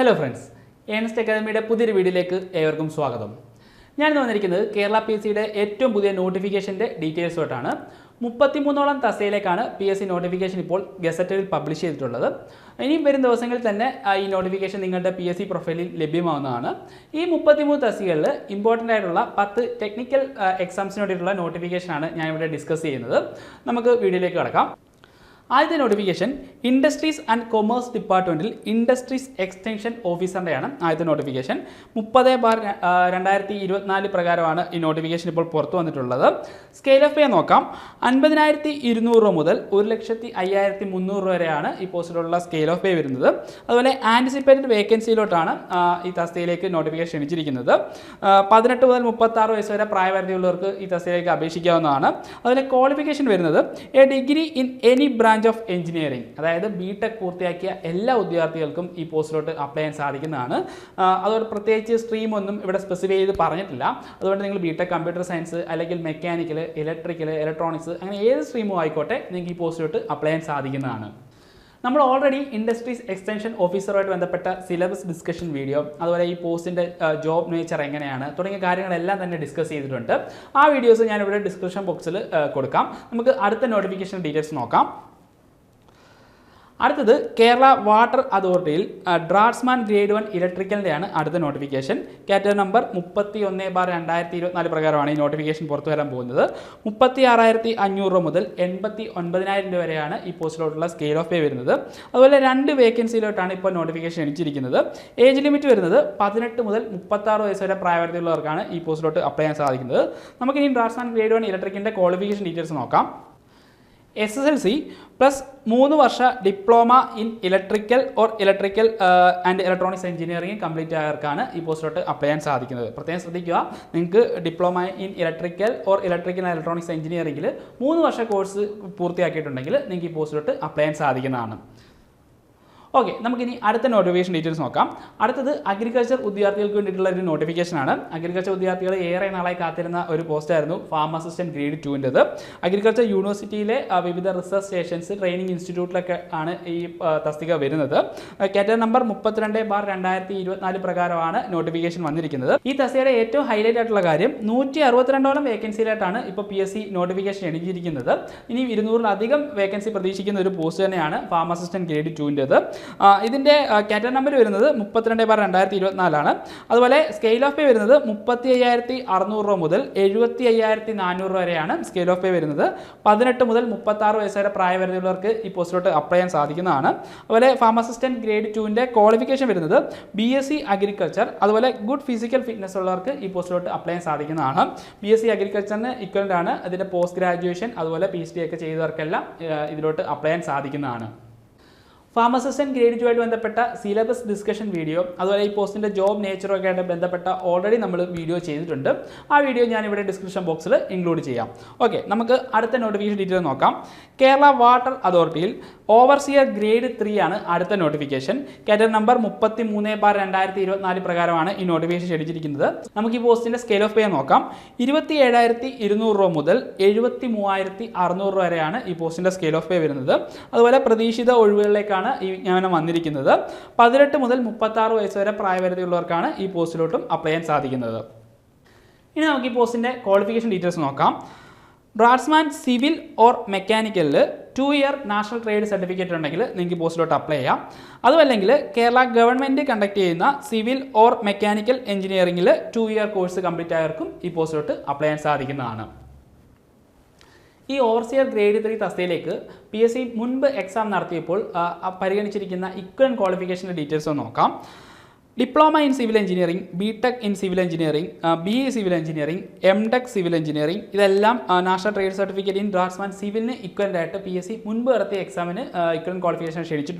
Hello friends, Ernst അക്കാദമിയുടെ പുതിയൊരു വീഡിയോയിലേക്ക് ഏവർക്കും സ്വാഗതം. ഞാനിന്ന് വന്നിരിക്കുന്നത് കേരള PSCയുടെ ഏറ്റവും പുതിയ നോട്ടിഫിക്കേഷൻ്റെ ഡീറ്റെയിൽസുമായിട്ടാണ്. 33ഓളം തസ്തികയിലേക്കാണ് PSC നോട്ടിഫിക്കേഷൻ ഇപ്പോൾ ഗസറ്റഡിൽ പബ്ലിഷ് ചെയ്തിട്ടുള്ളത്. ഇനിയും വരും ദിവസങ്ങളിൽ തന്നെ ഈ നോട്ടിഫിക്കേഷൻ നിങ്ങളുടെ PSC പ്രൊഫൈലിൽ ലഭ്യമാവുന്നതാണ്. ഈ 33 തസ്തികകളിൽ ഇമ്പോർട്ടൻ്റ് ആയിട്ടുള്ള 10 ടെക്നിക്കൽ എക്സാംസിന് വേണ്ടിയിട്ടുള്ള നോട്ടിഫിക്കേഷനാണ് ഞാനിവിടെ ഡിസ്കസ് ചെയ്യുന്നത്. നമുക്ക് വീഡിയോയിലേക്ക് കടക്കാം. ആദ്യത്തെ നോട്ടിഫിക്കേഷൻ ഇൻഡസ്ട്രീസ് ആൻഡ് കൊമേഴ്സ് ഡിപ്പാർട്ട്മെൻറ്റിൽ ഇൻഡസ്ട്രീസ് എക്സ്റ്റൻഷൻ ഓഫീസറിൻ്റെയാണ്. ആദ്യത്തെ നോട്ടിഫിക്കേഷൻ 30/2024 പ്രകാരമാണ് ഈ നോട്ടിഫിക്കേഷൻ ഇപ്പോൾ പുറത്തു വന്നിട്ടുള്ളത്. സ്കെയിൽ ഓഫ് പേ നോക്കാം. 50,200 രൂപ മുതൽ 1,05,300 വരെയാണ് ഈ പോസ്റ്റിലുള്ള സ്കെയിൽ ഓഫ് പേ വരുന്നത്. അതുപോലെ ആൻറ്റിസിപ്പേറ്റഡ് വേക്കൻസിയിലോട്ടാണ് ഈ തസ്തികയിലേക്ക് നോട്ടിഫിക്കേഷൻ ക്ഷണിച്ചിരിക്കുന്നത്. 18 മുതൽ 36 വയസ്സ് വരെ പ്രായപരിധിയുള്ളവർക്ക് ഈ തസ്തികയിലേക്ക് അപേക്ഷിക്കാവുന്നതാണ്. അതുപോലെ ക്വാളിഫിക്കേഷൻ വരുന്നത് A degree in any branch of engineering, അതായത് BTech പൂർത്തിയാക്കിയ എല്ലാ ഉദ്യോഗാർത്ഥികൾക്കും ഈ പോസ്റ്റിലോട്ട് അപ്ലൈ ചെയ്യാൻ സാധിക്കുന്നതാണ്. അതുകൊണ്ട് പ്രത്യേകിച്ച് സ്ട്രീമൊന്നും ഇവിടെ സ്പെസിഫൈ ചെയ്ത് പറഞ്ഞിട്ടില്ല. അതുകൊണ്ട് നിങ്ങൾ BTech കമ്പ്യൂട്ടർ സയൻസ് അല്ലെങ്കിൽ മെക്കാനിക്കൽ, ഇലക്ട്രിക്കൽ, ഇലക്ട്രോണിക്സ് അങ്ങനെ ഏത് സ്ട്രീമും ആയിക്കോട്ടെ നിങ്ങൾക്ക് ഈ പോസ്റ്റിലോട്ട് അപ്ലൈ ചെയ്യാൻ സാധിക്കുന്നതാണ്. നമ്മൾ ഓൾറെഡി ഇൻഡസ്ട്രീസ് എക്സ്റ്റൻഷൻ ഓഫീസറുമായിട്ട് ബന്ധപ്പെട്ട സിലബസ് ഡിസ്കഷൻ വീഡിയോ, അതുപോലെ ഈ പോസ്റ്റിൻ്റെ ജോബ് നേച്ചർ എങ്ങനെയാണ് തുടങ്ങിയ കാര്യങ്ങളെല്ലാം തന്നെ ഡിസ്കസ് ചെയ്തിട്ടുണ്ട്. ആ വീഡിയോസ് ഞാനിവിടെ ഡിസ്ക്രിപ്ഷൻ ബോക്സിൽ കൊടുക്കാം. നമുക്ക് അടുത്ത നോട്ടിഫിക്കേഷൻ ഡീറ്റെയിൽസ് നോക്കാം. അടുത്തത് കേരള വാട്ടർ അതോറിറ്റിയിൽ ഡ്രാഫ്റ്റ്സ്മാൻ ഗ്രേഡ് 1 ഇലക്ട്രിക്കലിൻ്റെയാണ് അടുത്ത നോട്ടിഫിക്കേഷൻ. കാറ്റഗറി നമ്പർ 31/2024 പ്രകാരമാണ് ഈ നോട്ടിഫിക്കേഷൻ പുറത്തു വരാൻ പോകുന്നത്. 36,500 രൂപ മുതൽ 89,000 രൂപ വരെയാണ് ഈ പോസ്റ്റിലോട്ടുള്ള സ്കെയിൽ ഓഫ് പേ വരുന്നത്. അതുപോലെ 2 വേക്കൻസിയിലോട്ടാണ് ഇപ്പോൾ നോട്ടിഫിക്കേഷൻ ക്ഷണിച്ചിരിക്കുന്നത്. ഏജ് ലിമിറ്റ് വരുന്നത് 18 മുതൽ 36 വയസ്സ് വരെ പ്രായപരിധിയുള്ളവർക്കാണ് ഈ പോസ്റ്റിലോട്ട് അപ്ലൈ ചെയ്യാൻ സാധിക്കുന്നത്. നമുക്കിനി ഡ്രാഫ്റ്റ്സ്മാൻ ഗ്രേഡ് 1 ഇലക്ട്രിക്കിൻ്റെ ക്വാളിഫിക്കേഷൻ ഡീറ്റെയിൽസ് നോക്കാം. SSLC പ്ലസ് 3 വർഷ diploma in electrical or electrical and electronics engineering complete ആയവർക്കാണ് ഈ പോസ്റ്റിലോട്ട് അപ്ലൈ ചെയ്യാൻ സാധിക്കുന്നത്. പ്രത്യേകം ശ്രദ്ധിക്കുക, നിങ്ങൾക്ക് diploma in electrical or electrical and electronics എഞ്ചിനീയറിംഗിൽ 3 വർഷ കോഴ്സ് പൂർത്തിയാക്കിയിട്ടുണ്ടെങ്കിൽ നിങ്ങൾക്ക് ഈ പോസ്റ്റിലോട്ട് അപ്ലൈ ചെയ്യാൻ സാധിക്കുന്നതാണ്. ഓക്കെ, നമുക്കിനി അടുത്ത നോട്ടിഫിക്കേഷൻ ഡീറ്റെയിൽസ് നോക്കാം. അടുത്തത് അഗ്രികൾച്ചർ ഉദ്യോഗാർത്ഥികൾക്ക് വേണ്ടിയിട്ടുള്ള ഒരു നോട്ടിഫിക്കേഷനാണ്. അഗ്രികൾച്ചർ ഉദ്യോഗാർത്ഥികൾ ഏറെ നാളായി കാത്തിരുന്ന ഒരു പോസ്റ്റായിരുന്നു ഫാം അസിസ്റ്റന്റ് ഗ്രേഡ് 2ൻ്റെത്. അഗ്രികൾച്ചർ യൂണിവേഴ്സിറ്റിയിലെ വിവിധ റിസർച്ച് സ്റ്റേഷൻസ്, ട്രെയിനിങ് ഇൻസ്റ്റിറ്റ്യൂട്ടിലൊക്കെ ആണ് ഈ തസ്തിക വരുന്നത്. കാറ്റഗറി നമ്പർ 32/2024 പ്രകാരമാണ് നോട്ടിഫിക്കേഷൻ വന്നിരിക്കുന്നത്. ഈ തസ്തികയുടെ ഏറ്റവും ഹൈലൈറ്റ് ആയിട്ടുള്ള കാര്യം 162ഓളം വേക്കൻസിയിലായിട്ടാണ് ഇപ്പോൾ PSC നോട്ടിഫിക്കേഷൻ എഴുതിയിരിക്കുന്നത്. ഇനി 200-ലധികം വേക്കൻസി പ്രതീക്ഷിക്കുന്ന ഒരു പോസ്റ്റ് തന്നെയാണ് ഫാം അസിസ്റ്റന്റ് ഗ്രേഡ് 2ൻ്റെത്. ഇതിൻ്റെ കാറ്റഗറി നമ്പർ വരുന്നത് 32/2024 ആണ്. അതുപോലെ സ്കെയിൽ ഓഫ് പേ വരുന്നത് 35,600 രൂപ മുതൽ 75,400 വരെയാണ് സ്കെയിൽ ഓഫ് പേ വരുന്നത്. 18 മുതൽ 36 വയസ്സ് വരെ പ്രായപരിധിയുള്ളവർക്ക് ഈ പോസ്റ്റിലോട്ട് അപ്ലൈ ചെയ്യാൻ സാധിക്കുന്നതാണ്. അതുപോലെ ഫാം അസിസ്റ്റന്റ് ഗ്രേഡ് 2ൻ്റെ ക്വാളിഫിക്കേഷൻ വരുന്നത് BSc അഗ്രികൾച്ചർ, അതുപോലെ ഗുഡ് ഫിസിക്കൽ ഫിറ്റ്നസ് ഉള്ളവർക്ക് ഈ പോസ്റ്റിലോട്ട് അപ്ലൈ ചെയ്യാൻ സാധിക്കുന്നതാണ്. BSc അഗ്രികൾച്ചറിന് ഇക്വലൻ്റ് ആണ്. അതിൻ്റെ പോസ്റ്റ് ഗ്രാജുവേഷൻ അതുപോലെ PhD ഒക്കെ ചെയ്തവർക്കെല്ലാം ഇതിലോട്ട് അപ്ലൈ ചെയ്യാൻ സാധിക്കുന്നതാണ്. ഫാം അസിസ്റ്റന്റ് ഗ്രേഡ് 2 ആയിട്ട് ബന്ധപ്പെട്ട സിലബസ് ഡിസ്കഷൻ വീഡിയോ, അതുപോലെ ഈ പോസ്റ്റിൻ്റെ ജോബ് നേച്ചറൊക്കെ ആയിട്ട് ബന്ധപ്പെട്ട ഓൾറെഡി നമ്മൾ വീഡിയോ ചെയ്തിട്ടുണ്ട്. ആ വീഡിയോ ഞാനിവിടെ ഡിസ്ക്രിപ്ഷൻ ബോക്സിൽ ഇൻക്ലൂഡ് ചെയ്യാം. ഓക്കെ, നമുക്ക് അടുത്ത നോട്ടിഫിക്കേഷൻ ഡീറ്റെയിൽ നോക്കാം. കേരള വാട്ടർ അതോറിറ്റിയിൽ ഓവർസിയർ ഗ്രേഡ് 3 ആണ് അടുത്ത നോട്ടിഫിക്കേഷൻ. കാറ്റഗറി നമ്പർ 33/2024 പ്രകാരമാണ് ഈ നോട്ടിഫിക്കേഷൻ ക്ഷണിച്ചിരിക്കുന്നത്. നമുക്ക് ഈ പോസ്റ്റിൻ്റെ സ്കെയിൽ ഓഫ് പേ നോക്കാം. 27,200 രൂപ മുതൽ 73,600 രൂപ വരെയാണ് ഈ പോസ്റ്റിൻ്റെ സ്കെയിൽ ഓഫ് പേ വരുന്നത്. അതുപോലെ പ്രതീക്ഷിത ഒഴിവുകളിലേക്കാണ് ഈ നിയമനം വന്നിരിക്കുന്നത്. 18 മുതൽ 36 വയസ്സ് വരെ പ്രായപരിധിയുള്ളവർക്കാണ് ഈ പോസ്റ്റിലോട്ടും അപ്ലൈ ചെയ്യാൻ സാധിക്കുന്നത്. ഇനി നമുക്ക് ഈ പോസ്റ്റിൻ്റെ ക്വാളിഫിക്കേഷൻ ഡീറ്റെയിൽസ് നോക്കാം. ഡ്രാഫ്റ്റ്സ്മാൻ സിവിൽ ഓർ മെക്കാനിക്കലിൽ 2 ഇയർ നാഷണൽ ട്രേഡ് സർട്ടിഫിക്കറ്റ് ഉണ്ടെങ്കിൽ നിങ്ങൾക്ക് പോസ്റ്റിലോട്ട് അപ്ലൈ ചെയ്യാം. അതുമല്ലെങ്കിൽ കേരള ഗവൺമെൻറ് കണ്ടക്ട് ചെയ്യുന്ന സിവിൽ ഓർ മെക്കാനിക്കൽ എഞ്ചിനീയറിംഗിൽ 2 ഇയർ കോഴ്സ് കംപ്ലീറ്റ് ആയവർക്കും ഈ പോസ്റ്റിലോട്ട് അപ്ലൈ ചെയ്യാൻ സാധിക്കുന്നതാണ്. ഈ ഓവർസിയർ ഗ്രേഡ് 3 തസ്തികയിലേക്ക് PSC മുൻപ് എക്സാം നടത്തിയപ്പോൾ പരിഗണിച്ചിരിക്കുന്ന ഇക്വലൻ്റ് ക്വാളിഫിക്കേഷൻ്റെ ഡീറ്റെയിൽസ് ഒന്ന് നോക്കാം. Diploma in civil engineering, BTech in civil engineering, BE civil engineering, MTech civil engineering, ഇതെല്ലാം national trade certificate in draftsman സിവിലിന് ഇക്വലൻ്റ് ആയിട്ട് PSC മുൻപ് നടത്തിയ എക്സാമിന് ഇക്വലൻ്റ് ക്വാളിഫിക്കേഷൻ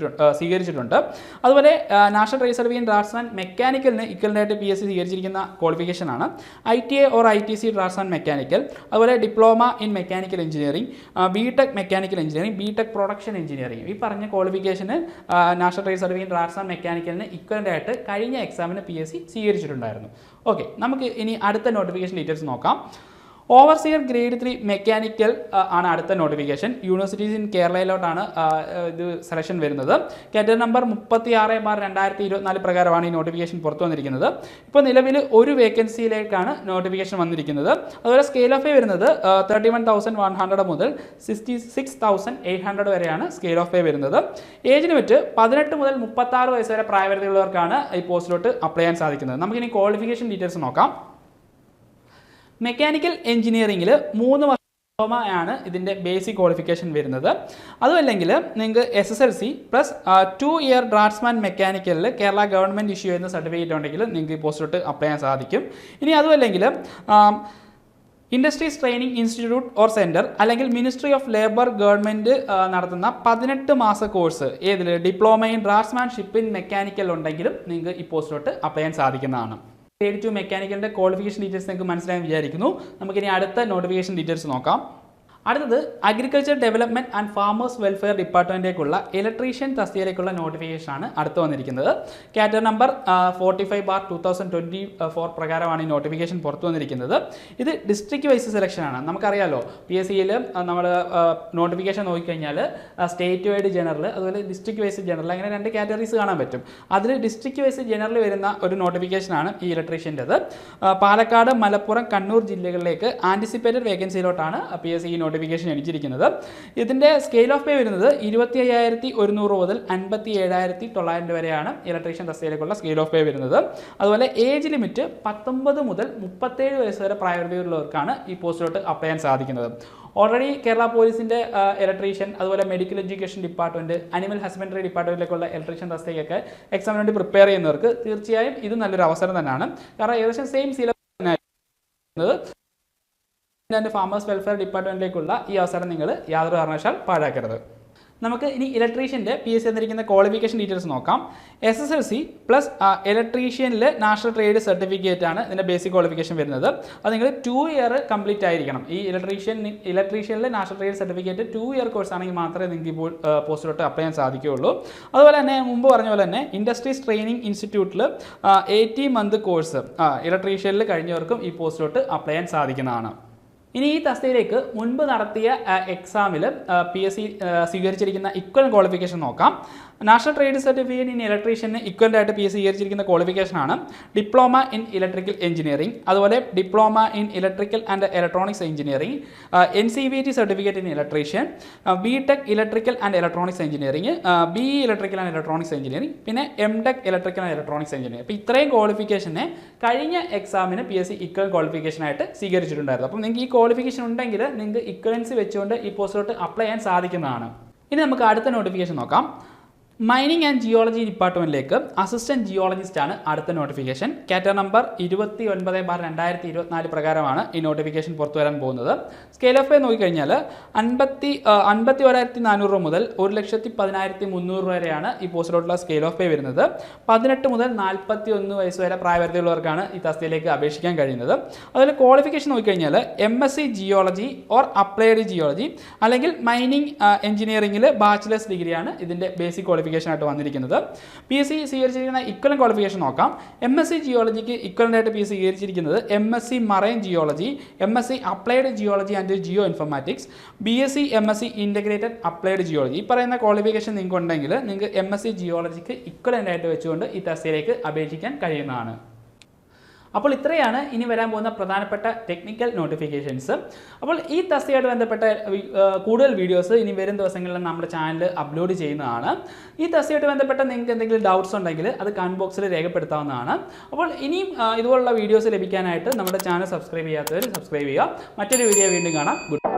സ്വീകരിച്ചിട്ടുണ്ട്. അതുപോലെ national trade certificate in draftsman മെക്കാനിക്കലിന് ഇക്വലൻ്റ് ആയിട്ട് PSC സ്വീകരിച്ചിരിക്കുന്ന ക്വാളിഫിക്കേഷനാണ് ITA or ITC draftsman mechanical, അതുപോലെ diploma in mechanical engineering, BTech mechanical engineering, BTech production engineering. ഈ പറഞ്ഞ ക്വാളിഫിക്കേഷന് നാഷണൽ ട്രേഡ് സർട്ടിഫിക്കറ്റ് ഡ്രാഫ്റ്റ്സ്മാൻ മെക്കാനിക്കലിന് ഇക്വലൻ്റ് ആയിട്ട് കഴിഞ്ഞ എക്സാമിന് PSC സ്വീകരിച്ചിട്ടുണ്ടായിരുന്നു. ഓക്കെ, നമുക്ക് ഇനി അടുത്ത നോട്ടിഫിക്കേഷൻ ഡീറ്റെയിൽസ് നോക്കാം. ഓവർസിയർ ഗ്രേഡ് 3 മെക്കാനിക്കൽ ആണ് അടുത്ത നോട്ടിഫിക്കേഷൻ. യൂണിവേഴ്സിറ്റീസ് ഇൻ കേരളയിലോട്ടാണ് ഇത് സെലക്ഷൻ വരുന്നത്. കാറ്റഗറി നമ്പർ 36/2024 പ്രകാരമാണ് ഈ നോട്ടിഫിക്കേഷൻ പുറത്തു വന്നിരിക്കുന്നത്. ഇപ്പോൾ നിലവിൽ ഒരു വേക്കൻസിയിലേക്കാണ് നോട്ടിഫിക്കേഷൻ വന്നിരിക്കുന്നത്. അതുപോലെ സ്കെയിൽ ഓഫ് പേ വരുന്നത് 31,100 മുതൽ 66,800 വരെയാണ് സ്കെയിൽ ഓഫ് പേ വരുന്നത്. ഏജ് ലിമിറ്റ് 18 മുതൽ 36 വയസ്സ് വരെ പ്രായപരിധിയുള്ളവർക്കാണ് ഈ പോസ്റ്റിലോട്ട് അപ്ലൈ ചെയ്യാൻ സാധിക്കുന്നത്. നമുക്കിനി ക്വാളിഫിക്കേഷൻ ഡീറ്റെയിൽസ് നോക്കാം. മെക്കാനിക്കൽ എഞ്ചിനീയറിംഗിൽ 3 വർഷം ഡിപ്ലോമയാണ് ഇതിൻ്റെ ബേസിക് ക്വാളിഫിക്കേഷൻ വരുന്നത്. അതുമല്ലെങ്കിൽ നിങ്ങൾക്ക് SSLC പ്ലസ് 2 ഇയർ ഡ്രാഫ്റ്റ്സ്മാൻ മെക്കാനിക്കലിൽ കേരള ഗവൺമെൻറ് ഇഷ്യൂ ചെയ്യുന്ന സർട്ടിഫിക്കറ്റ് ഉണ്ടെങ്കിൽ നിങ്ങൾക്ക് ഈ പോസ്റ്റിലോട്ട് അപ്ലൈ ചെയ്യാൻ സാധിക്കും. ഇനി അതുമല്ലെങ്കിൽ industries training institute or centre അല്ലെങ്കിൽ മിനിസ്ട്രി ഓഫ് ലേബർ ഗവൺമെൻറ് നടത്തുന്ന 18 മാസ കോഴ്സ് ഏതിൽ diploma in draftsmanship in mechanical ഉണ്ടെങ്കിലും നിങ്ങൾക്ക് ഈ പോസ്റ്റിലോട്ട് അപ്ലൈ ചെയ്യാൻ സാധിക്കുന്നതാണ്. ഗ്രേഡ് 2 മെക്കാനിക്കലിൻ്റെ ക്വാളിഫിക്കേഷൻ ഡീറ്റെയിൽസ് നിങ്ങൾക്ക് മനസ്സിലായെന്ന് വിചാരിക്കുന്നു. നമുക്കിനി അടുത്ത നോട്ടിഫിക്കേഷൻ ഡീറ്റെയിൽസ് നോക്കാം. അടുത്തത് agriculture development and farmers welfare ഡിപ്പാർട്ട്മെൻറ്റിലേക്കുള്ള ഇലക്ട്രീഷ്യൻ തസ്തികയിലേക്കുള്ള നോട്ടിഫിക്കേഷനാണ് അടുത്ത് വന്നിരിക്കുന്നത്. കാറ്റഗറി നമ്പർ 45/2024 പ്രകാരമാണ് ഈ നോട്ടിഫിക്കേഷൻ പുറത്തു വന്നിരിക്കുന്നത്. ഇത് ഡിസ്ട്രിക്ട് വൈസ് സെലക്ഷനാണ്. നമുക്കറിയാലോ PSCയിൽ നമ്മൾ നോട്ടിഫിക്കേഷൻ നോക്കിക്കഴിഞ്ഞാൽ സ്റ്റേറ്റ് വൈഡ് ജനറൽ അതുപോലെ ഡിസ്ട്രിക്ട് വൈസ് ജനറൽ അങ്ങനെ 2 കാറ്റഗറീസ് കാണാൻ പറ്റും. അതിൽ ഡിസ്ട്രിക്ട് വൈസ് ജനറൽ വരുന്ന ഒരു നോട്ടിഫിക്കേഷനാണ് ഈ ഇലക്ട്രീഷ്യൻ്റെത്. പാലക്കാട്, മലപ്പുറം, കണ്ണൂർ ജില്ലകളിലേക്ക് ആൻറ്റിസിപ്പേറ്റഡ് വേക്കൻസിയിലോട്ടാണ് PSC ഈ നോട്ടിഫിക്കേഷൻ അടിച്ചിരിക്കുന്നത്. ഇതിൻ്റെ സ്കെയിൽ ഓഫ് പേ വരുന്നത് 25,100 മുതൽ 57,900 വരെയാണ് ഇലക്ട്രീഷ്യൻ തസ്തികയിലേക്കുള്ള സ്കെയിൽ ഓഫ് പേ വരുന്നത്. അതുപോലെ ഏജ് ലിമിറ്റ് 19 മുതൽ 37 വയസ്സ് വരെ പ്രായപരിധിയുള്ളവർക്കാണ് ഈ പോസ്റ്റിലോട്ട് അപ്ലൈ ചെയ്യാൻ സാധിക്കുന്നത്. ഓൾറെഡി കേരള പോലീസിൻ്റെ ഇലക്ട്രീഷ്യൻ അതുപോലെ medical education department, animal husbandry ഡിപ്പാർട്ട്മെൻറ്റിലേക്കുള്ള ഇലക്ട്രീഷ്യൻ തസ്തികയൊക്കെ എക്സാമിന് വേണ്ടി പ്രിപ്പയർ ചെയ്യുന്നവർക്ക് തീർച്ചയായും ഇത് നല്ലൊരു അവസരം തന്നെയാണ്. കാരണം ഏകദേശം സെയിം സിലബസ് തന്നെയായിരുന്നത്. ഫാമേഴ്സ് വെൽഫെയർ ഡിപ്പാർട്ട്മെൻറ്റിലേക്കുള്ള ഈ അവസരം നിങ്ങൾ യാതൊരു കാരണവശാൽ പാഴാക്കരുത്. നമുക്ക് ഇനി ഇലക്ട്രീഷ്യൻ്റെ PSC തന്നിരിക്കുന്ന ക്വാളിഫിക്കേഷൻ ഡീറ്റെയിൽസ് നോക്കാം. SSLC പ്ലസ് ഇലക്ട്രീഷ്യനിൽ നാഷണൽ ട്രേഡ് സർട്ടിഫിക്കറ്റ് ആണ് ഇതിൻ്റെ ബേസിക് ക്വാളിഫിക്കേഷൻ വരുന്നത്. അത് നിങ്ങൾ 2 ഇയർ കംപ്ലീറ്റ് ആയിരിക്കണം. ഈ ഇലക്ട്രീഷ്യനിൽ national trade certificate 2 year course ആണെങ്കിൽ മാത്രമേ നിങ്ങൾക്ക് ഇപ്പോൾ പോസ്റ്റിലോട്ട് അപ്ലൈ ചെയ്യാൻ സാധിക്കുകയുള്ളൂ. അതുപോലെ തന്നെ മുമ്പ് പറഞ്ഞ പോലെ തന്നെ ഇൻഡസ്ട്രീസ് ട്രെയിനിങ് ഇൻസ്റ്റിറ്റ്യൂട്ടിൽ 80 മന്ത് കോഴ്സ് ഇലക്ട്രീഷ്യനിൽ കഴിഞ്ഞവർക്കും ഈ പോസ്റ്റിലോട്ട് അപ്ലൈ ചെയ്യാൻ സാധിക്കുന്നതാണ്. ഇനി ഈ തസ്തികയിലേക്ക് മുൻപ് നടത്തിയ എക്സാമിൽ PSC സ്വീകരിച്ചിരിക്കുന്ന ഇക്വൽ ക്വാളിഫിക്കേഷൻ നോക്കാം. നാഷണൽ ട്രേഡ് സർട്ടിഫിക്കറ്റ് ഇൻ ഇലക്ട്രീഷ്യന് ഇക്വലൻ്റ് ആയിട്ട് PSC സ്വീകരിച്ചിരിക്കുന്ന ക്വാളിഫിക്കേഷനാണ് ഡിപ്ലോമ ഇൻ ഇലക്ട്രിക്കൽ എഞ്ചിനീയറിംഗ്, അതുപോലെ diploma in electrical and electronics engineering, NCVT certificate in electrician, BTech electrical and electronics engineering, BE electrical and electronics engineering, പിന്നെ MTech electrical and electronics engineering. അപ്പോൾ ഇത്രയും ക്വാളിഫിക്കേഷനെ കഴിഞ്ഞ എക്സാമിന് PSC equal ക്വാളിഫിക്കേഷനായിട്ട് സ്വീകരിച്ചിട്ടുണ്ടായിരുന്നു. അപ്പോൾ നിങ്ങൾക്ക് ഈ qualification ഉണ്ടെങ്കിൽ നിങ്ങൾക്ക് ഇക്വലൻസി വെച്ചുകൊണ്ട് ഈ പോസ്റ്റിലോട്ട് അപ്ലൈ ചെയ്യാൻ സാധിക്കുന്നതാണ്. ഇനി നമുക്ക് അടുത്ത നോട്ടിഫിക്കേഷൻ നോക്കാം. മൈനിങ് ആൻഡ് ജിയോളജി ഡിപ്പാർട്ട്മെൻറ്റിലേക്ക് അസിസ്റ്റൻറ്റ് ജിയോളജിസ്റ്റ് ആണ് അടുത്ത നോട്ടിഫിക്കേഷൻ. കാറ്റഗറി നമ്പർ 29/2024 പ്രകാരമാണ് ഈ നോട്ടിഫിക്കേഷൻ പുറത്തു വരാൻ പോകുന്നത്. സ്കെയിൽ ഓഫ് പേ നോക്കിക്കഴിഞ്ഞാൽ 51,400 മുതൽ 1,10,300 വരെയാണ് ഈ പോസ്റ്റിലോട്ടുള്ള സ്കെയിൽ ഓഫ് പേ വരുന്നത്. 18 മുതൽ 41 വയസ്സ് വരെ പ്രായപരിധിയുള്ളവർക്കാണ് ഈ തസ്തികയിലേക്ക് അപേക്ഷിക്കാൻ കഴിയുന്നത്. അതുപോലെ ക്വാളിഫിക്കേഷൻ നോക്കിക്കഴിഞ്ഞാൽ MSc geology or applied geology അല്ലെങ്കിൽ മൈനിങ് എഞ്ചിനീയറിംഗിൽ ബാച്ചിലേഴ്സ് ഡിഗ്രിയാണ് ഇതിൻ്റെ ബേസിക് ക്വാളിഫിക്കേഷൻ ആയിട്ട് വന്നിരിക്കുന്നത്. PSC സ്വീകരിച്ചിരിക്കുന്ന ഇക്വലന്റ് ക്വാളിഫിക്കേഷൻ നോക്കാം. MSc ജിയോളജിക്ക് ഇക്വലന്റ് ആയിട്ട് PSC സ്വീകരിച്ചിരിക്കുന്നത് MSc marine geology, MSc applied geology and Jio informatics, BSc MSc integrated applied geology. ഈ പറയുന്ന ക്വാളിഫിക്കേഷൻ നിങ്ങൾക്ക് ഉണ്ടെങ്കിൽ നിങ്ങൾക്ക് MSc ജിയോളജിക്ക് ഇക്വലന്റ് ആയിട്ട് വെച്ചുകൊണ്ട് ഈ തസ്തികയിലേക്ക് അപേക്ഷിക്കാൻ കഴിയുന്നതാണ്. അപ്പോൾ ഇത്രയാണ് ഇനി വരാൻ പോകുന്ന പ്രധാനപ്പെട്ട ടെക്നിക്കൽ നോട്ടിഫിക്കേഷൻസ്. അപ്പോൾ ഈ തസ്തികയായിട്ട് ബന്ധപ്പെട്ട കൂടുതൽ വീഡിയോസ് ഇനി വരും ദിവസങ്ങളിൽ നമ്മുടെ ചാനൽ അപ്ലോഡ് ചെയ്യുന്നതാണ്. ഈ തസ്തികയായിട്ട് ബന്ധപ്പെട്ട നിങ്ങൾക്ക് എന്തെങ്കിലും ഡൗട്ട്സ് ഉണ്ടെങ്കിൽ അത് കമന്റ് ബോക്സിൽ രേഖപ്പെടുത്താവുന്നതാണ്. അപ്പോൾ ഇനിയും ഇതുപോലുള്ള വീഡിയോസ് ലഭിക്കാനായിട്ട് നമ്മുടെ ചാനൽ സബ്സ്ക്രൈബ് ചെയ്യാത്തവർ സബ്സ്ക്രൈബ് ചെയ്യുക. മറ്റൊരു വീഡിയോ വീണ്ടും കാണാം. ഗുഡ്.